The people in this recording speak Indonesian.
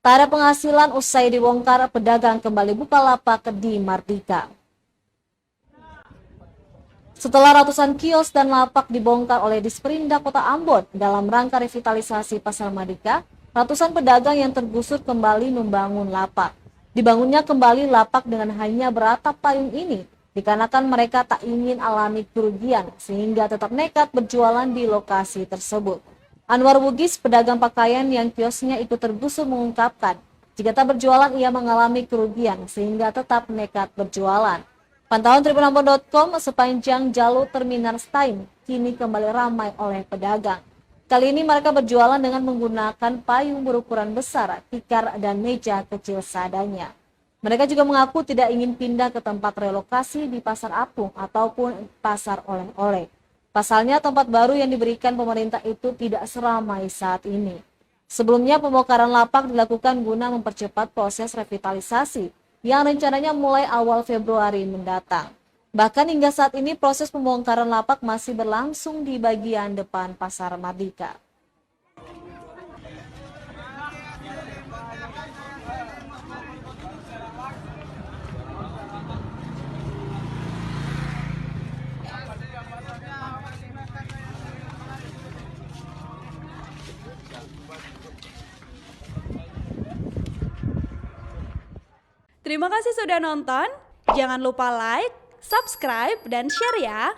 Tak ada penghasilan usai dibongkar, pedagang kembali buka lapak di Mardika. Setelah ratusan kios dan lapak dibongkar oleh Disperindak Kota Ambon dalam rangka revitalisasi Pasar Mardika, ratusan pedagang yang tergusur kembali membangun lapak. Dibangunnya kembali lapak dengan hanya beratap payung ini, dikarenakan mereka tak ingin alami kerugian sehingga tetap nekat berjualan di lokasi tersebut. Anwar Bugis, pedagang pakaian yang kiosnya ikut tergusur mengungkapkan, jika tak berjualan ia mengalami kerugian sehingga tetap nekat berjualan. Pantauan tribunambon.com sepanjang jalur Terminal Stein kini kembali ramai oleh pedagang. Kali ini mereka berjualan dengan menggunakan payung berukuran besar, tikar, dan meja kecil seadanya. Mereka juga mengaku tidak ingin pindah ke tempat relokasi di Pasar Apung ataupun pasar oleh-oleh. Pasalnya tempat baru yang diberikan pemerintah itu tidak seramai saat ini. Sebelumnya pembongkaran lapak dilakukan guna mempercepat proses revitalisasi yang rencananya mulai awal Februari mendatang. Bahkan hingga saat ini proses pembongkaran lapak masih berlangsung di bagian depan Pasar Mardika. Terima kasih sudah nonton. Jangan lupa like, subscribe, dan share ya.